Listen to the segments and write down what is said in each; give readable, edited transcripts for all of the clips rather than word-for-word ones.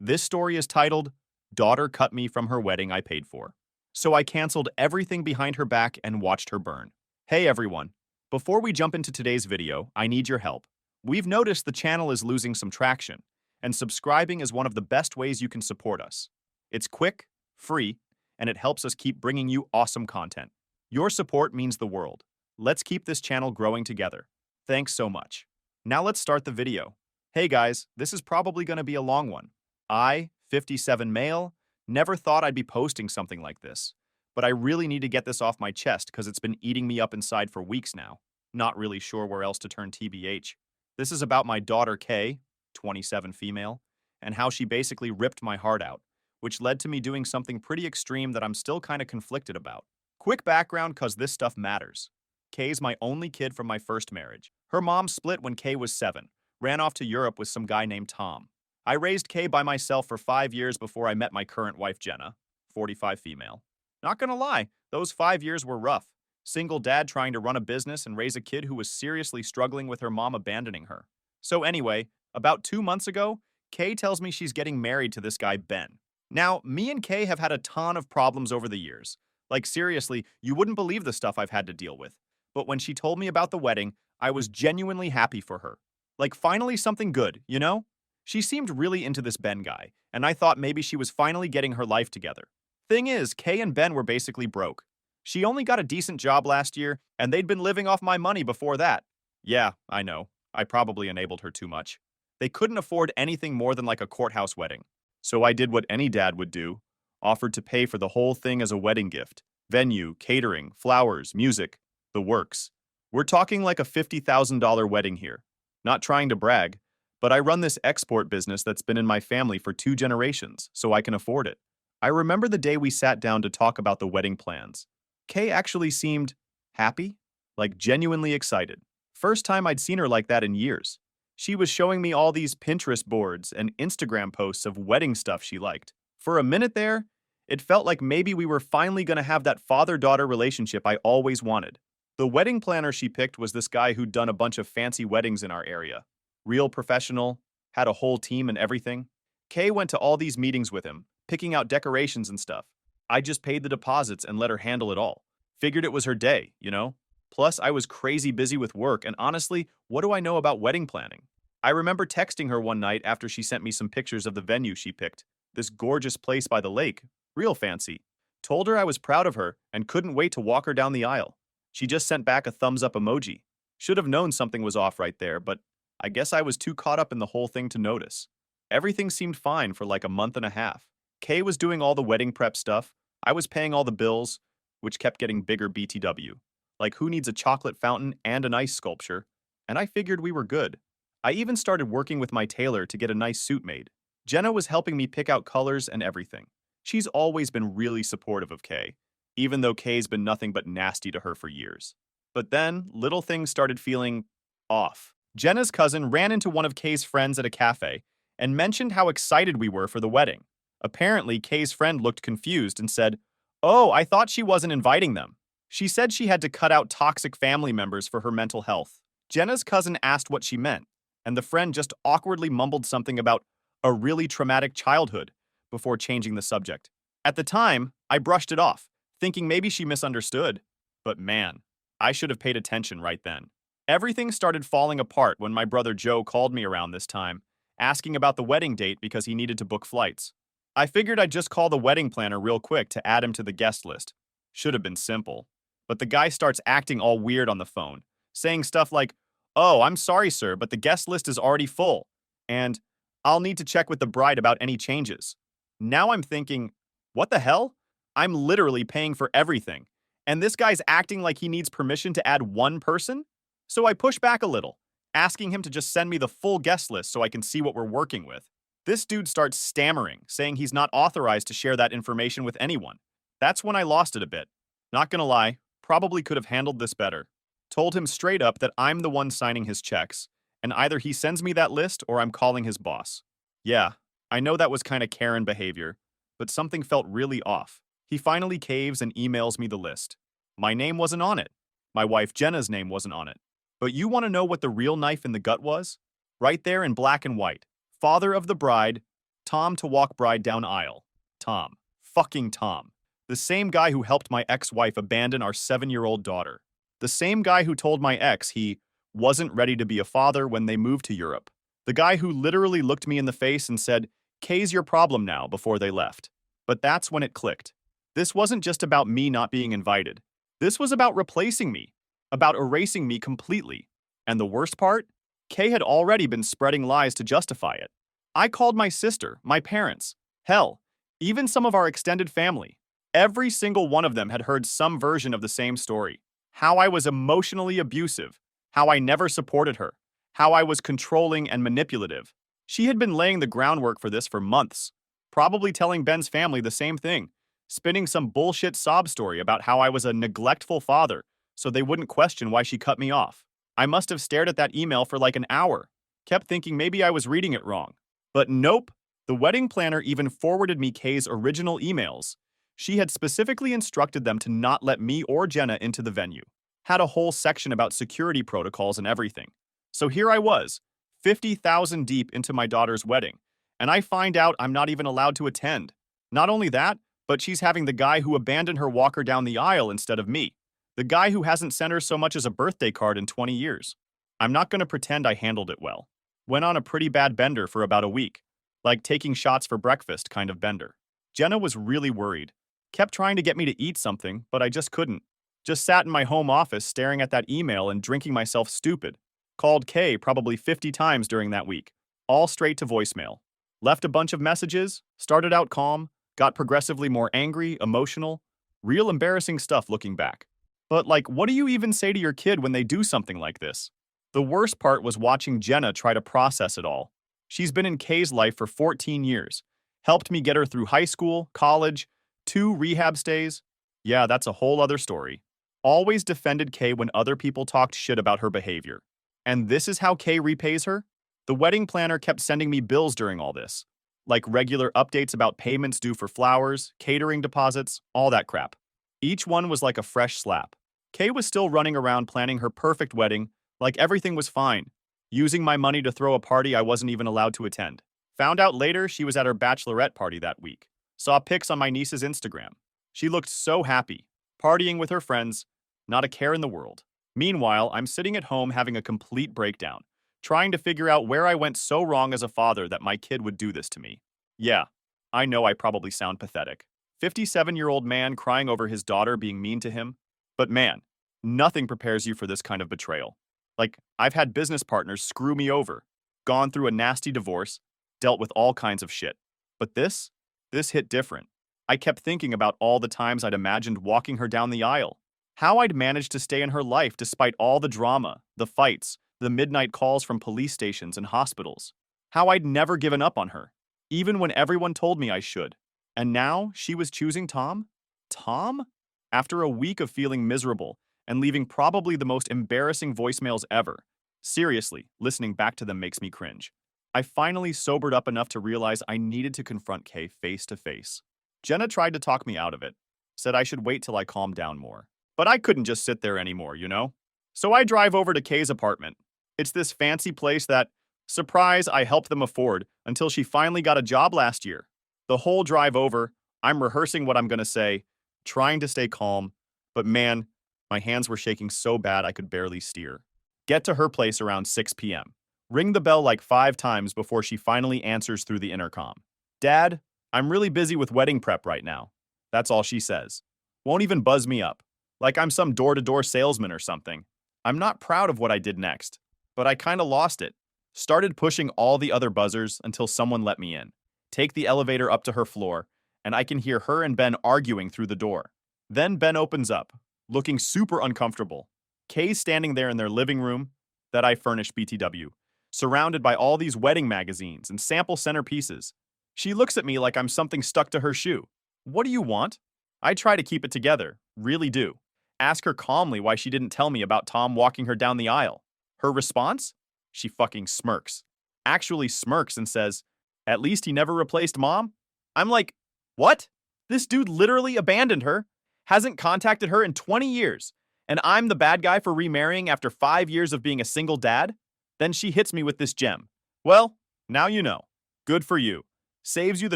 This story is titled, Daughter Cut Me from Her Wedding I Paid For. So I canceled everything behind her back and watched her burn. Hey everyone, before we jump into today's video, I need your help. We've noticed the channel is losing some traction, and subscribing is one of the best ways you can support us. It's quick, free, and it helps us keep bringing you awesome content. Your support means the world. Let's keep this channel growing together. Thanks so much. Now let's start the video. Hey guys, this is probably going to be a long one. I, 57 male, never thought I'd be posting something like this, but I really need to get this off my chest because it's been eating me up inside for weeks now. Not really sure where else to turn TBH. This is about my daughter Kay, 27 female, and how she basically ripped my heart out, which led to me doing something pretty extreme that I'm still kind of conflicted about. Quick background cause this stuff matters. Kay's my only kid from my first marriage. Her mom split when Kay was 7, ran off to Europe with some guy named Tom. I raised Kay by myself for 5 years before I met my current wife Jenna, 45 female. Not gonna lie, those 5 years were rough. Single dad trying to run a business and raise a kid who was seriously struggling with her mom abandoning her. So anyway, about 2 months ago, Kay tells me she's getting married to this guy Ben. Now, me and Kay have had a ton of problems over the years. Like seriously, you wouldn't believe the stuff I've had to deal with. But when she told me about the wedding, I was genuinely happy for her. Like finally something good, you know? She seemed really into this Ben guy, and I thought maybe she was finally getting her life together. Thing is, Kay and Ben were basically broke. She only got a decent job last year, and they'd been living off my money before that. Yeah, I know. I probably enabled her too much. They couldn't afford anything more than like a courthouse wedding. So I did what any dad would do, offered to pay for the whole thing as a wedding gift. Venue, catering, flowers, music, the works. We're talking like a $50,000 wedding here. Not trying to brag, but I run this export business that's been in my family for 2 generations, so I can afford it. I remember the day we sat down to talk about the wedding plans. Kay actually seemed happy, like genuinely excited. First time I'd seen her like that in years. She was showing me all these Pinterest boards and Instagram posts of wedding stuff she liked. For a minute there, it felt like maybe we were finally going to have that father-daughter relationship I always wanted. The wedding planner she picked was this guy who'd done a bunch of fancy weddings in our area. Real professional, had a whole team and everything. Kay went to all these meetings with him, picking out decorations and stuff. I just paid the deposits and let her handle it all. Figured it was her day, you know? Plus, I was crazy busy with work, and honestly, what do I know about wedding planning? I remember texting her one night after she sent me some pictures of the venue she picked. This gorgeous place by the lake, real fancy. Told her I was proud of her and couldn't wait to walk her down the aisle. She just sent back a thumbs up emoji. Should have known something was off right there, but I guess I was too caught up in the whole thing to notice. Everything seemed fine for like a month and a half. Kay was doing all the wedding prep stuff. I was paying all the bills, which kept getting bigger BTW. Like who needs a chocolate fountain and an ice sculpture? And I figured we were good. I even started working with my tailor to get a nice suit made. Jenna was helping me pick out colors and everything. She's always been really supportive of Kay, even though Kay's been nothing but nasty to her for years. But then, little things started feeling off. Jenna's cousin ran into one of Kay's friends at a cafe and mentioned how excited we were for the wedding. Apparently, Kay's friend looked confused and said, "Oh, I thought she wasn't inviting them." She said she had to cut out toxic family members for her mental health. Jenna's cousin asked what she meant, and the friend just awkwardly mumbled something about a really traumatic childhood before changing the subject. At the time, I brushed it off, thinking maybe she misunderstood. But man, I should have paid attention right then. Everything started falling apart when my brother Joe called me around this time, asking about the wedding date because he needed to book flights. I figured I'd just call the wedding planner real quick to add him to the guest list. Should have been simple. But the guy starts acting all weird on the phone, saying stuff like, "Oh, I'm sorry, sir, but the guest list is already full," and "I'll need to check with the bride about any changes." Now I'm thinking, what the hell? I'm literally paying for everything, and this guy's acting like he needs permission to add one person? So I push back a little, asking him to just send me the full guest list so I can see what we're working with. This dude starts stammering, saying he's not authorized to share that information with anyone. That's when I lost it a bit. Not gonna lie, probably could have handled this better. Told him straight up that I'm the one signing his checks, and either he sends me that list or I'm calling his boss. Yeah, I know that was kinda Karen behavior, but something felt really off. He finally caves and emails me the list. My name wasn't on it. My wife Jenna's name wasn't on it. But you want to know what the real knife in the gut was? Right there in black and white. Father of the bride, Tom to walk bride down aisle. Tom. Fucking Tom. The same guy who helped my ex-wife abandon our 7-year-old daughter. The same guy who told my ex he wasn't ready to be a father when they moved to Europe. The guy who literally looked me in the face and said, "Kay's your problem now," before they left. But that's when it clicked. This wasn't just about me not being invited. This was about replacing me, about erasing me completely. And the worst part? Kay had already been spreading lies to justify it. I called my sister, my parents, hell, even some of our extended family. Every single one of them had heard some version of the same story. How I was emotionally abusive, how I never supported her, how I was controlling and manipulative. She had been laying the groundwork for this for months, probably telling Ben's family the same thing, spinning some bullshit sob story about how I was a neglectful father so they wouldn't question why she cut me off. I must have stared at that email for like an hour, kept thinking maybe I was reading it wrong. But nope, the wedding planner even forwarded me Kay's original emails. She had specifically instructed them to not let me or Jenna into the venue. Had a whole section about security protocols and everything. So here I was, 50,000 deep into my daughter's wedding, and I find out I'm not even allowed to attend. Not only that, but she's having the guy who abandoned her walk her down the aisle instead of me. The guy who hasn't sent her so much as a birthday card in 20 years. I'm not going to pretend I handled it well. Went on a pretty bad bender for about a week. Like taking shots for breakfast kind of bender. Jenna was really worried. Kept trying to get me to eat something, but I just couldn't. Just sat in my home office staring at that email and drinking myself stupid. Called Kay probably 50 times during that week. All straight to voicemail. Left a bunch of messages, started out calm, got progressively more angry, emotional. Real embarrassing stuff looking back. But like, what do you even say to your kid when they do something like this? The worst part was watching Jenna try to process it all. She's been in Kay's life for 14 years. Helped me get her through high school, college, 2 rehab stays. Yeah, that's a whole other story. Always defended Kay when other people talked shit about her behavior. And this is how Kay repays her? The wedding planner kept sending me bills during all this. Like regular updates about payments due for flowers, catering deposits, all that crap. Each one was like a fresh slap. Kay was still running around planning her perfect wedding, like everything was fine, using my money to throw a party I wasn't even allowed to attend. Found out later she was at her bachelorette party that week. Saw pics on my niece's Instagram. She looked so happy, partying with her friends, not a care in the world. Meanwhile, I'm sitting at home having a complete breakdown, trying to figure out where I went so wrong as a father that my kid would do this to me. Yeah, I know I probably sound pathetic. 57-year-old man crying over his daughter being mean to him. But man, nothing prepares you for this kind of betrayal. Like, I've had business partners screw me over, gone through a nasty divorce, dealt with all kinds of shit. But this hit different. I kept thinking about all the times I'd imagined walking her down the aisle. How I'd managed to stay in her life despite all the drama, the fights, the midnight calls from police stations and hospitals. How I'd never given up on her, even when everyone told me I should. And now she was choosing Tom? Tom? After a week of feeling miserable and leaving probably the most embarrassing voicemails ever. Seriously, listening back to them makes me cringe. I finally sobered up enough to realize I needed to confront Kay face to face. Jenna tried to talk me out of it, said I should wait till I calmed down more. But I couldn't just sit there anymore, you know? So I drive over to Kay's apartment. It's this fancy place that, surprise, I helped them afford until she finally got a job last year. The whole drive over, I'm rehearsing what I'm gonna say, trying to stay calm, but man, my hands were shaking so bad I could barely steer. Get to her place around 6 p.m. Ring the bell like 5 times before she finally answers through the intercom. Dad, I'm really busy with wedding prep right now. That's all she says. Won't even buzz me up, like I'm some door-to-door salesman or something. I'm not proud of what I did next, but I kinda lost it. Started pushing all the other buzzers until someone let me in. Take the elevator up to her floor, and I can hear her and Ben arguing through the door. Then Ben opens up, looking super uncomfortable. Kay's standing there in their living room that I furnished BTW, surrounded by all these wedding magazines and sample centerpieces. She looks at me like I'm something stuck to her shoe. What do you want? I try to keep it together, really do. Ask her calmly why she didn't tell me about Tom walking her down the aisle. Her response? She fucking smirks. Actually smirks and says, "At least he never replaced Mom?" I'm like, what? This dude literally abandoned her, hasn't contacted her in 20 years, and I'm the bad guy for remarrying after 5 years of being a single dad? Then she hits me with this gem. Well, now you know. Good for you. Saves you the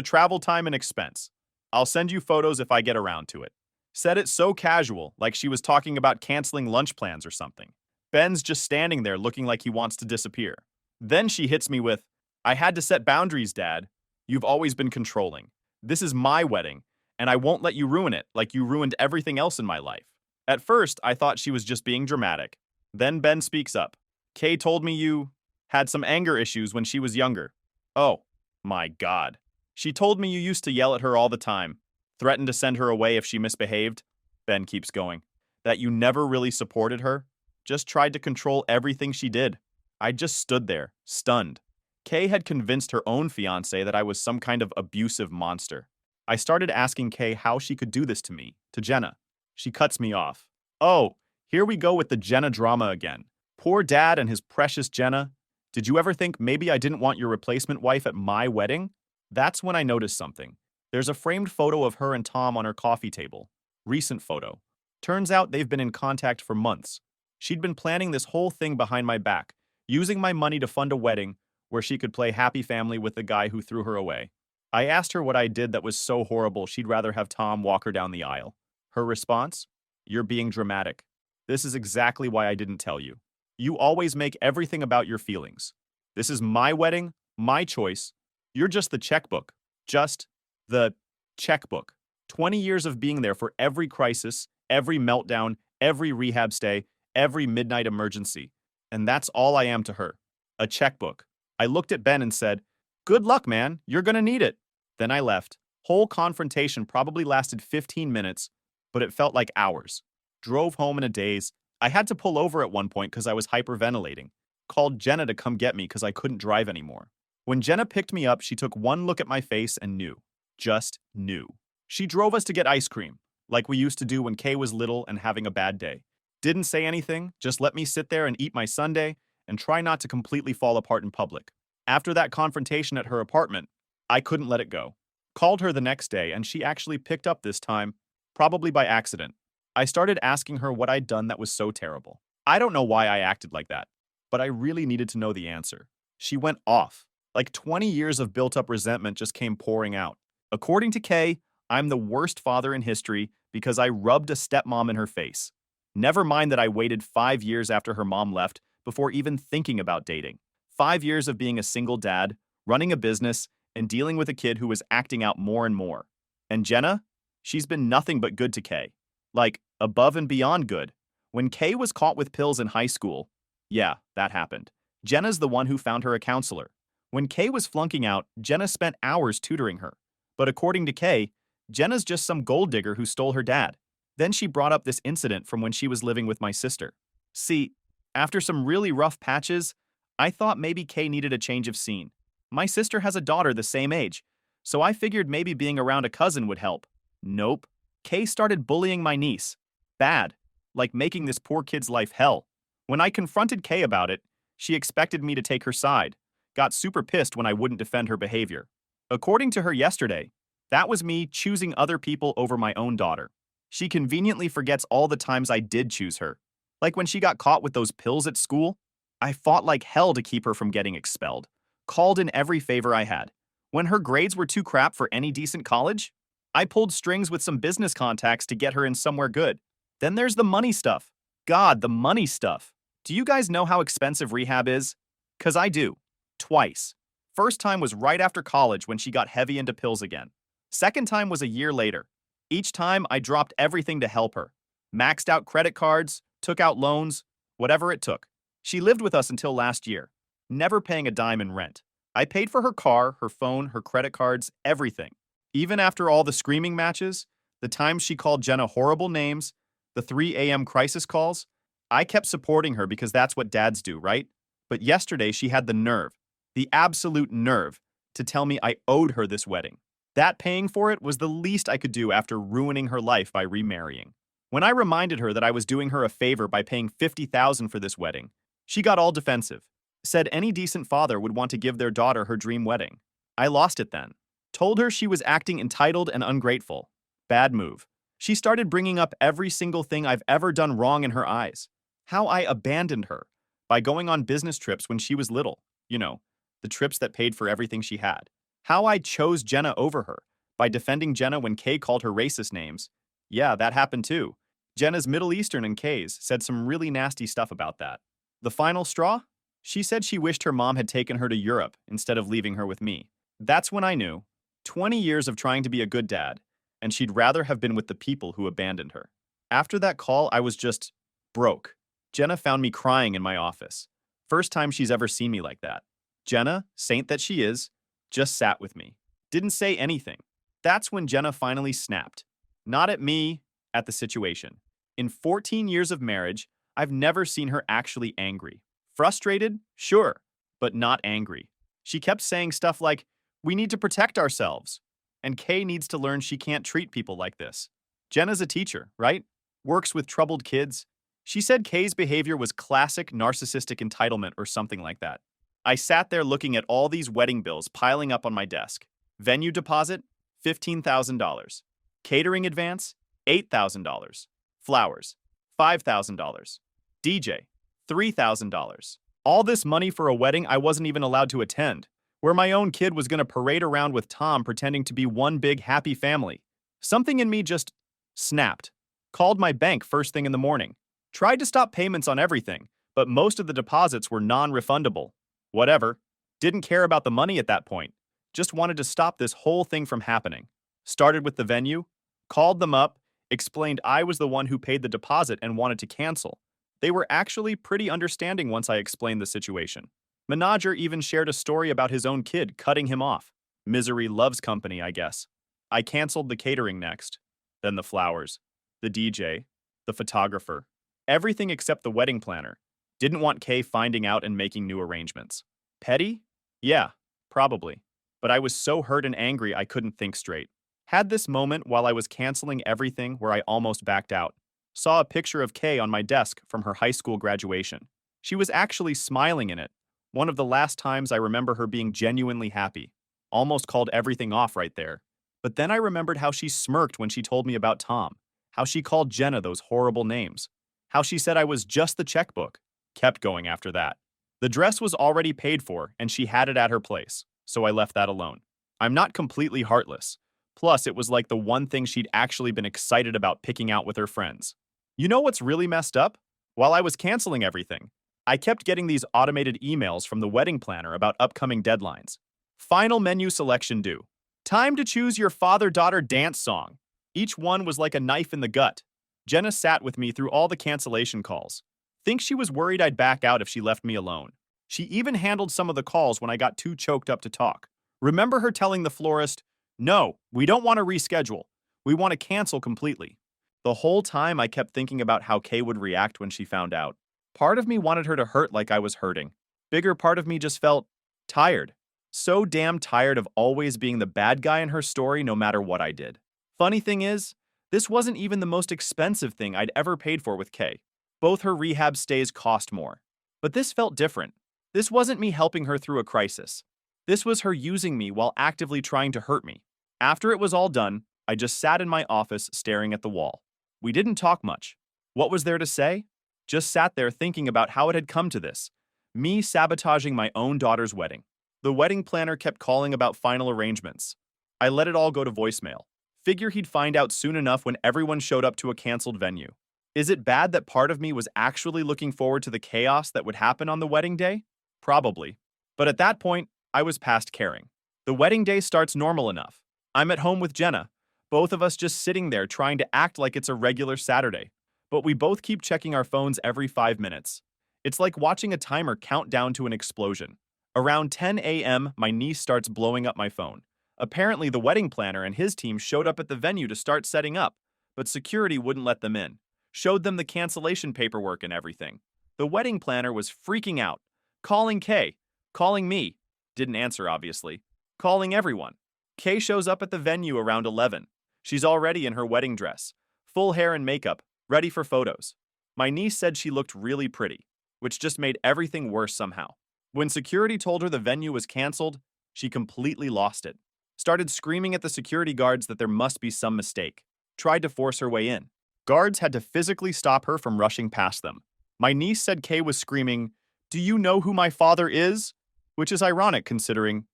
travel time and expense. I'll send you photos if I get around to it. Said it so casual, like she was talking about canceling lunch plans or something. Ben's just standing there looking like he wants to disappear. Then she hits me with, I had to set boundaries, Dad. You've always been controlling. This is my wedding, and I won't let you ruin it like you ruined everything else in my life. At first, I thought she was just being dramatic. Then Ben speaks up. Kay told me you had some anger issues when she was younger. Oh, my God. She told me you used to yell at her all the time, threatened to send her away if she misbehaved. Ben keeps going. That you never really supported her, just tried to control everything she did. I just stood there, stunned. Kay had convinced her own fiancé that I was some kind of abusive monster. I started asking Kay how she could do this to me, to Jenna. She cuts me off. Oh, here we go with the Jenna drama again. Poor Dad and his precious Jenna. Did you ever think maybe I didn't want your replacement wife at my wedding? That's when I noticed something. There's a framed photo of her and Tom on her coffee table. Recent photo. Turns out they've been in contact for months. She'd been planning this whole thing behind my back, using my money to fund a wedding where she could play happy family with the guy who threw her away. I asked her what I did that was so horrible she'd rather have Tom walk her down the aisle. Her response? You're being dramatic. This is exactly why I didn't tell you. You always make everything about your feelings. This is my wedding, my choice. You're just the checkbook. Just the checkbook. 20 years of being there for every crisis, every meltdown, every rehab stay, every midnight emergency. And that's all I am to her. A checkbook. I looked at Ben and said, good luck, man. You're gonna need it. Then I left. Whole confrontation probably lasted 15 minutes, but it felt like hours. Drove home in a daze. I had to pull over at one point because I was hyperventilating. Called Jenna to come get me because I couldn't drive anymore. When Jenna picked me up, she took one look at my face and knew. Just knew. She drove us to get ice cream, like we used to do when Kay was little and having a bad day. Didn't say anything, just let me sit there and eat my sundae and try not to completely fall apart in public. After that confrontation at her apartment, I couldn't let it go. Called her the next day and she actually picked up this time, probably by accident. I started asking her what I'd done that was so terrible. I don't know why I acted like that, but I really needed to know the answer. She went off. Like 20 years of built-up resentment just came pouring out. According to Kay, I'm the worst father in history because I rubbed a stepmom in her face. Never mind that I waited 5 years after her mom left before even thinking about dating. 5 years of being a single dad, running a business, and dealing with a kid who was acting out more and more. And Jenna? She's been nothing but good to Kay. Like, above and beyond good. When Kay was caught with pills in high school, yeah, that happened. Jenna's the one who found her a counselor. When Kay was flunking out, Jenna spent hours tutoring her. But according to Kay, Jenna's just some gold digger who stole her dad. Then she brought up this incident from when she was living with my sister. See, after some really rough patches, I thought maybe Kay needed a change of scene. My sister has a daughter the same age, so I figured maybe being around a cousin would help. Nope. Kay started bullying my niece. Bad. Like making this poor kid's life hell. When I confronted Kay about it, she expected me to take her side. Got super pissed when I wouldn't defend her behavior. According to her yesterday, that was me choosing other people over my own daughter. She conveniently forgets all the times I did choose her. Like when she got caught with those pills at school, I fought like hell to keep her from getting expelled. Called in every favor I had. When her grades were too crap for any decent college, I pulled strings with some business contacts to get her in somewhere good. Then there's the money stuff. God, the money stuff. Do you guys know how expensive rehab is? 'Cause I do. Twice. First time was right after college when she got heavy into pills again. Second time was a year later. Each time I dropped everything to help her. Maxed out credit cards, took out loans, whatever it took. She lived with us until last year, never paying a dime in rent. I paid for her car, her phone, her credit cards, everything. Even after all the screaming matches, the times she called Jenna horrible names, the 3 a.m. crisis calls, I kept supporting her because that's what dads do, right? But yesterday she had the nerve, the absolute nerve, to tell me I owed her this wedding. That paying for it was the least I could do after ruining her life by remarrying. When I reminded her that I was doing her a favor by paying $50,000 for this wedding, she got all defensive. Said any decent father would want to give their daughter her dream wedding. I lost it then. Told her she was acting entitled and ungrateful. Bad move. She started bringing up every single thing I've ever done wrong in her eyes. How I abandoned her by going on business trips when she was little. You know, the trips that paid for everything she had. How I chose Jenna over her by defending Jenna when Kay called her racist names. Yeah, that happened too. Jenna's Middle Eastern and Kay's said some really nasty stuff about that. The final straw? She said she wished her mom had taken her to Europe instead of leaving her with me. That's when I knew. 20 years of trying to be a good dad, and she'd rather have been with the people who abandoned her. After that call, I was just broke. Jenna found me crying in my office. First time she's ever seen me like that. Jenna, saint that she is, just sat with me. Didn't say anything. That's when Jenna finally snapped. Not at me, at the situation. In 14 years of marriage, I've never seen her actually angry. Frustrated? Sure, but not angry. She kept saying stuff like, "We need to protect ourselves." And Kay needs to learn she can't treat people like this. Jenna's a teacher, right? Works with troubled kids. She said Kay's behavior was classic narcissistic entitlement or something like that. I sat there looking at all these wedding bills piling up on my desk. Venue deposit, $15,000. Catering advance, $8,000. Flowers, $5,000. DJ, $3,000. All this money for a wedding I wasn't even allowed to attend, where my own kid was going to parade around with Tom pretending to be one big happy family. Something in me just snapped. Called my bank first thing in the morning. Tried to stop payments on everything, but most of the deposits were non-refundable. Whatever. Didn't care about the money at that point. Just wanted to stop this whole thing from happening. Started with the venue, called them up, explained I was the one who paid the deposit and wanted to cancel. They were actually pretty understanding once I explained the situation. Manager even shared a story about his own kid cutting him off. Misery loves company, I guess. I canceled the catering next, then the flowers, the DJ, the photographer, everything except the wedding planner. Didn't want Kay finding out and making new arrangements. Petty? Yeah, probably. But I was so hurt and angry I couldn't think straight. Had this moment while I was canceling everything where I almost backed out. Saw a picture of Kay on my desk from her high school graduation. She was actually smiling in it. One of the last times I remember her being genuinely happy. Almost called everything off right there. But then I remembered how she smirked when she told me about Tom. How she called Jenna those horrible names. How she said I was just the checkbook. Kept going after that. The dress was already paid for, and she had it at her place, so I left that alone. I'm not completely heartless. Plus, it was like the one thing she'd actually been excited about picking out with her friends. You know what's really messed up? While I was canceling everything, I kept getting these automated emails from the wedding planner about upcoming deadlines. Final menu selection due. Time to choose your father-daughter dance song. Each one was like a knife in the gut. Jenna sat with me through all the cancellation calls. Think she was worried I'd back out if she left me alone. She even handled some of the calls when I got too choked up to talk. Remember her telling the florist, "No, we don't want to reschedule. We want to cancel completely." The whole time I kept thinking about how Kay would react when she found out. Part of me wanted her to hurt like I was hurting. Bigger part of me just felt tired. So damn tired of always being the bad guy in her story no matter what I did. Funny thing is, this wasn't even the most expensive thing I'd ever paid for with Kay. Both her rehab stays cost more. But this felt different. This wasn't me helping her through a crisis. This was her using me while actively trying to hurt me. After it was all done, I just sat in my office staring at the wall. We didn't talk much. What was there to say? Just sat there thinking about how it had come to this. Me sabotaging my own daughter's wedding. The wedding planner kept calling about final arrangements. I let it all go to voicemail. Figure he'd find out soon enough when everyone showed up to a canceled venue. Is it bad that part of me was actually looking forward to the chaos that would happen on the wedding day? Probably. But at that point, I was past caring. The wedding day starts normal enough. I'm at home with Jenna, both of us just sitting there trying to act like it's a regular Saturday. But we both keep checking our phones every 5 minutes. It's like watching a timer count down to an explosion. Around 10 a.m., my niece starts blowing up my phone. Apparently, the wedding planner and his team showed up at the venue to start setting up, but security wouldn't let them in. Showed them the cancellation paperwork and everything. The wedding planner was freaking out, calling Kay, calling me. Didn't answer, obviously. Calling everyone. Kay shows up at the venue around 11. She's already in her wedding dress, full hair and makeup, ready for photos. My niece said she looked really pretty, which just made everything worse somehow. When security told her the venue was canceled, she completely lost it. Started screaming at the security guards that there must be some mistake. Tried to force her way in. Guards had to physically stop her from rushing past them. My niece said Kay was screaming, "Do you know who my father is?" which is ironic considering,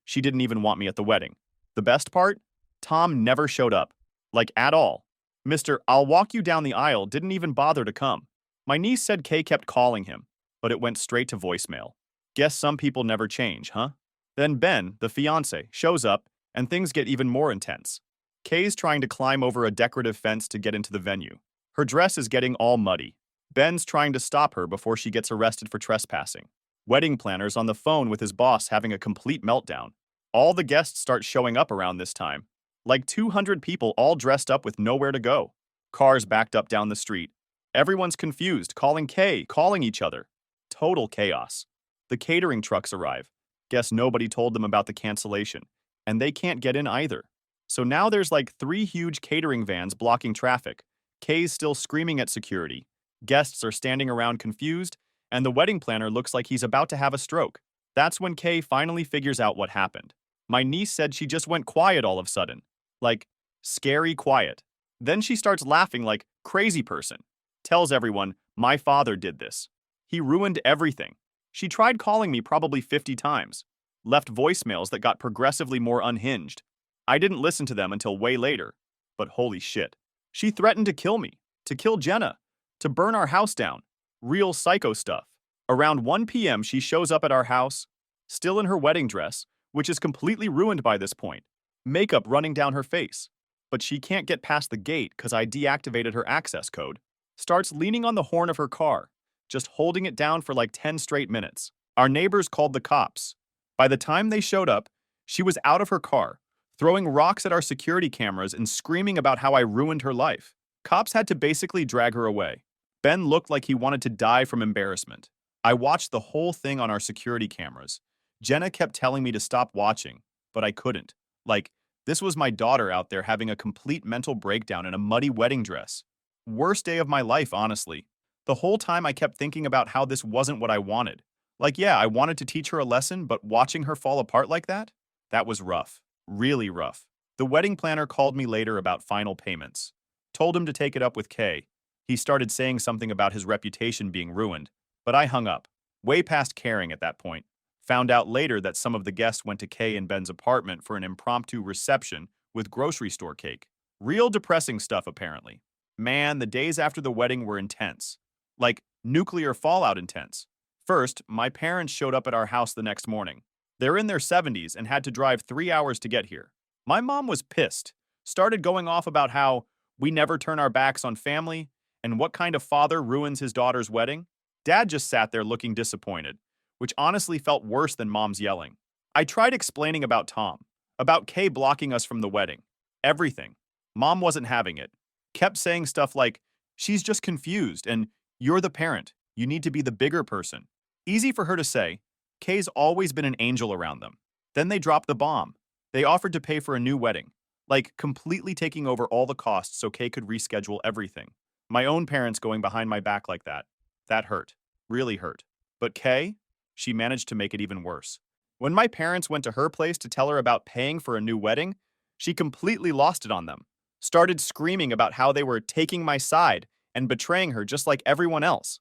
she didn't even want me at the wedding. The best part? Tom never showed up. Like, at all. Mr. I'll walk you down the aisle didn't even bother to come. My niece said Kay kept calling him, but it went straight to voicemail. Guess some people never change, huh? Then Ben, the fiancé, shows up, and things get even more intense. Kay's trying to climb over a decorative fence to get into the venue. Her dress is getting all muddy. Ben's trying to stop her before she gets arrested for trespassing. Wedding planner's on the phone with his boss having a complete meltdown. All the guests start showing up around this time. Like 200 people all dressed up with nowhere to go. Cars backed up down the street. Everyone's confused, calling Kay, calling each other. Total chaos. The catering trucks arrive. Guess nobody told them about the cancellation, and they can't get in either. So now there's like 3 huge catering vans blocking traffic. Kay's still screaming at security. Guests are standing around confused, and the wedding planner looks like he's about to have a stroke. That's when Kay finally figures out what happened. My niece said she just went quiet all of a sudden. Like, scary quiet. Then she starts laughing like crazy person. Tells everyone, my father did this. He ruined everything. She tried calling me probably 50 times. Left voicemails that got progressively more unhinged. I didn't listen to them until way later. But holy shit. She threatened to kill me. To kill Jenna. To burn our house down. Real psycho stuff. Around 1 p.m. she shows up at our house, still in her wedding dress, which is completely ruined by this point. Makeup running down her face. But she can't get past the gate because I deactivated her access code. Starts leaning on the horn of her car, just holding it down for like 10 straight minutes. Our neighbors called the cops. By the time they showed up, she was out of her car, throwing rocks at our security cameras and screaming about how I ruined her life. Cops had to basically drag her away. Ben looked like he wanted to die from embarrassment. I watched the whole thing on our security cameras. Jenna kept telling me to stop watching, but I couldn't. Like, this was my daughter out there having a complete mental breakdown in a muddy wedding dress. Worst day of my life, honestly. The whole time I kept thinking about how this wasn't what I wanted. Like, yeah, I wanted to teach her a lesson, but watching her fall apart like that? That was rough. Really rough. The wedding planner called me later about final payments. Told him to take it up with Kay. He started saying something about his reputation being ruined, but I hung up. Way past caring at that point. Found out later that some of the guests went to Kay and Ben's apartment for an impromptu reception with grocery store cake. Real depressing stuff, apparently. Man, the days after the wedding were intense. Like, nuclear fallout intense. First, my parents showed up at our house the next morning. They're in their 70s and had to drive 3 hours to get here. My mom was pissed. Started going off about how we never turn our backs on family and what kind of father ruins his daughter's wedding. Dad just sat there looking disappointed, which honestly felt worse than Mom's yelling. I tried explaining about Tom, about Kay blocking us from the wedding. Everything. Mom wasn't having it. Kept saying stuff like, she's just confused and you're the parent. You need to be the bigger person. Easy for her to say. Kay's always been an angel around them. Then they dropped the bomb. They offered to pay for a new wedding, like completely taking over all the costs so Kay could reschedule everything. My own parents going behind my back like that. That hurt. Really hurt. But Kay? She managed to make it even worse. When my parents went to her place to tell her about paying for a new wedding, she completely lost it on them. Started screaming about how they were taking my side and betraying her just like everyone else.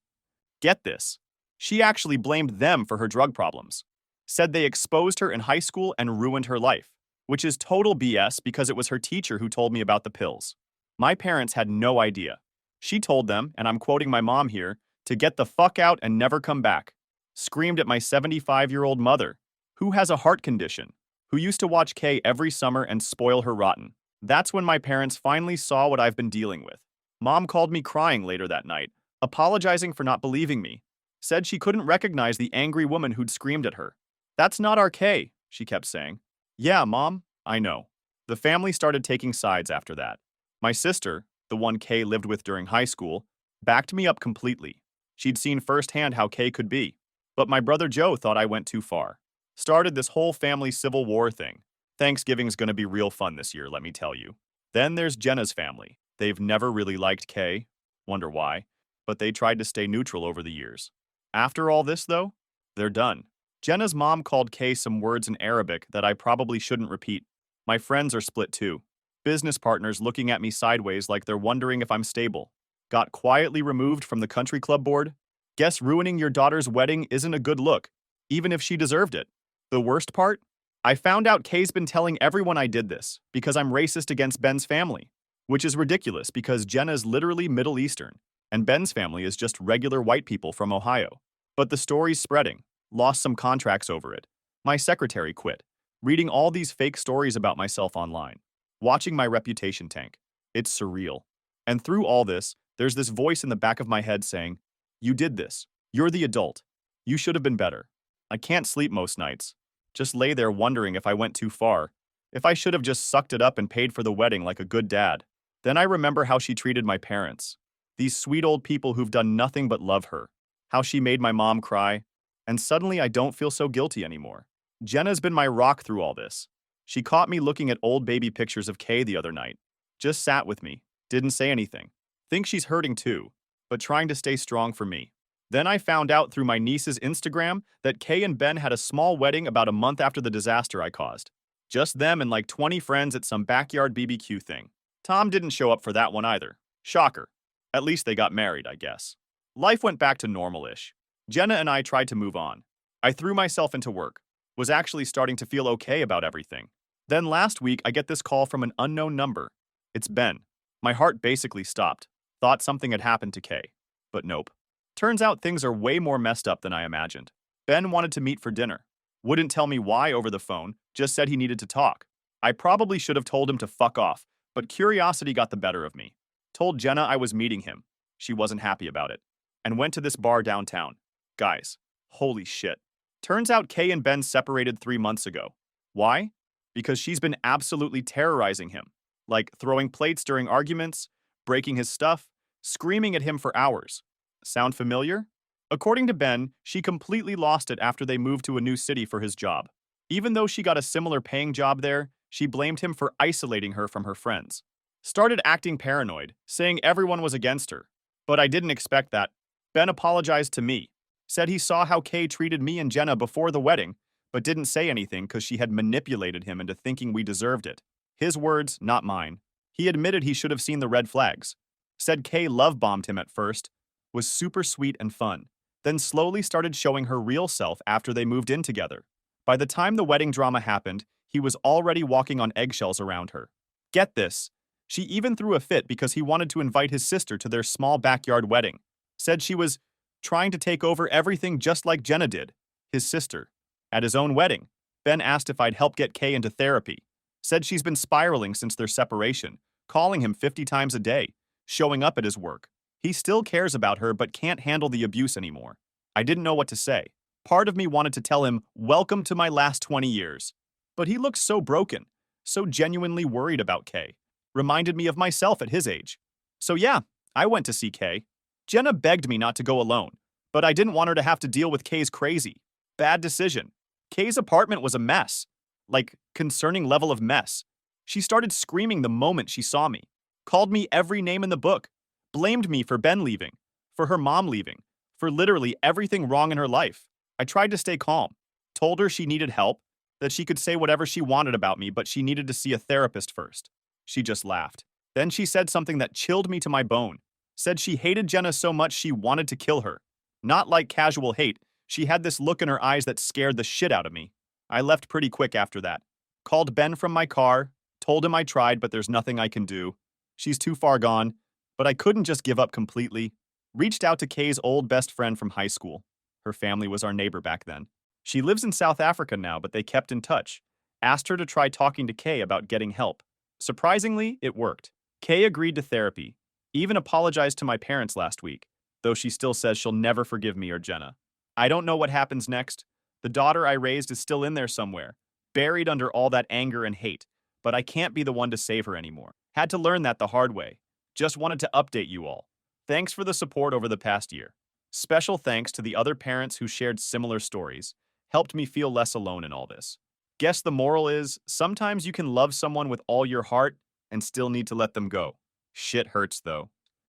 Get this. She actually blamed them for her drug problems. Said they exposed her in high school and ruined her life, which is total BS because it was her teacher who told me about the pills. My parents had no idea. She told them, and I'm quoting my mom here, to get the fuck out and never come back. Screamed at my 75-year-old mother, who has a heart condition, who used to watch Kay every summer and spoil her rotten. That's when my parents finally saw what I've been dealing with. Mom called me crying later that night, apologizing for not believing me. Said she couldn't recognize the angry woman who'd screamed at her. That's not our Kay, she kept saying. Yeah, Mom, I know. The family started taking sides after that. My sister, the one Kay lived with during high school, backed me up completely. She'd seen firsthand how Kay could be. But my brother Joe thought I went too far. Started this whole family civil war thing. Thanksgiving's gonna be real fun this year, let me tell you. Then there's Jenna's family. They've never really liked Kay. Wonder why. But they tried to stay neutral over the years. After all this, though, they're done. Jenna's mom called Kay some words in Arabic that I probably shouldn't repeat. My friends are split too. Business partners looking at me sideways like they're wondering if I'm stable. Got quietly removed from the country club board. Guess ruining your daughter's wedding isn't a good look. even if she deserved it. The worst part? I found out Kay's been telling everyone I did this because I'm racist against Ben's family, which is ridiculous because Jenna's literally Middle Eastern, and Ben's family is just regular white people from Ohio. But the story's spreading. Lost some contracts over it. My secretary quit. Reading all these fake stories about myself online. Watching my reputation tank. It's surreal. And through all this, there's this voice in the back of my head saying, "You did this. You're the adult. You should have been better." I can't sleep most nights. Just lay there wondering if I went too far. If I should have just sucked it up and paid for the wedding like a good dad. Then I remember how she treated my parents. These sweet old people who've done nothing but love her. How she made my mom cry. And suddenly I don't feel so guilty anymore. Jenna's been my rock through all this. She caught me looking at old baby pictures of Kay the other night. Just sat with me. Didn't say anything. Think she's hurting too, but trying to stay strong for me. Then I found out through my niece's Instagram that Kay and Ben had a small wedding about a month after the disaster I caused. Just them and like 20 friends at some backyard BBQ thing. Tom didn't show up for that one either. Shocker. At least they got married, I guess. Life went back to normal-ish. Jenna and I tried to move on. I threw myself into work. Was actually starting to feel okay about everything. Then last week, I get this call from an unknown number. It's Ben. My heart basically stopped. Thought something had happened to Kay. But nope. Turns out things are way more messed up than I imagined. Ben wanted to meet for dinner. Wouldn't tell me why over the phone, just said he needed to talk. I probably should have told him to fuck off, but curiosity got the better of me. Told Jenna I was meeting him. She wasn't happy about it. And went to this bar downtown. Guys, holy shit. Turns out Kay and Ben separated 3 months ago. Why? Because she's been absolutely terrorizing him. Like throwing plates during arguments, breaking his stuff, screaming at him for hours. Sound familiar? According to Ben, she completely lost it after they moved to a new city for his job. Even though she got a similar paying job there, she blamed him for isolating her from her friends. Started acting paranoid, saying everyone was against her. But I didn't expect that. Ben apologized to me. Said he saw how Kay treated me and Jenna before the wedding, but didn't say anything because she had manipulated him into thinking we deserved it. His words, not mine. He admitted he should have seen the red flags. Said Kay love-bombed him at first, was super sweet and fun, then slowly started showing her real self after they moved in together. By the time the wedding drama happened, he was already walking on eggshells around her. Get this. She even threw a fit because he wanted to invite his sister to their small backyard wedding. Said she was trying to take over everything just like Jenna did, his sister. At his own wedding, Ben asked if I'd help get Kay into therapy. Said she's been spiraling since their separation, calling him 50 times a day, showing up at his work. He still cares about her but can't handle the abuse anymore. I didn't know what to say. Part of me wanted to tell him, "Welcome to my last 20 years." But he looked so broken, so genuinely worried about Kay. Reminded me of myself at his age. So yeah, I went to see Kay. Jenna begged me not to go alone, but I didn't want her to have to deal with Kay's crazy. Bad decision. Kay's apartment was a mess. Like, concerning level of mess. She started screaming the moment she saw me. Called me every name in the book. Blamed me for Ben leaving. For her mom leaving. For literally everything wrong in her life. I tried to stay calm. Told her she needed help. That she could say whatever she wanted about me, but she needed to see a therapist first. She just laughed. Then she said something that chilled me to my bone. Said she hated Jenna so much she wanted to kill her. Not like casual hate. She had this look in her eyes that scared the shit out of me. I left pretty quick after that. Called Ben from my car, told him I tried but there's nothing I can do. She's too far gone, but I couldn't just give up completely. Reached out to Kay's old best friend from high school. Her family was our neighbor back then. She lives in South Africa now, but they kept in touch. Asked her to try talking to Kay about getting help. Surprisingly, it worked. Kay agreed to therapy. Even apologized to my parents last week, though she still says she'll never forgive me or Jenna. I don't know what happens next. The daughter I raised is still in there somewhere, buried under all that anger and hate, but I can't be the one to save her anymore. Had to learn that the hard way. Just wanted to update you all. Thanks for the support over the past year. Special thanks to the other parents who shared similar stories, helped me feel less alone in all this. Guess the moral is, sometimes you can love someone with all your heart and still need to let them go. Shit hurts though.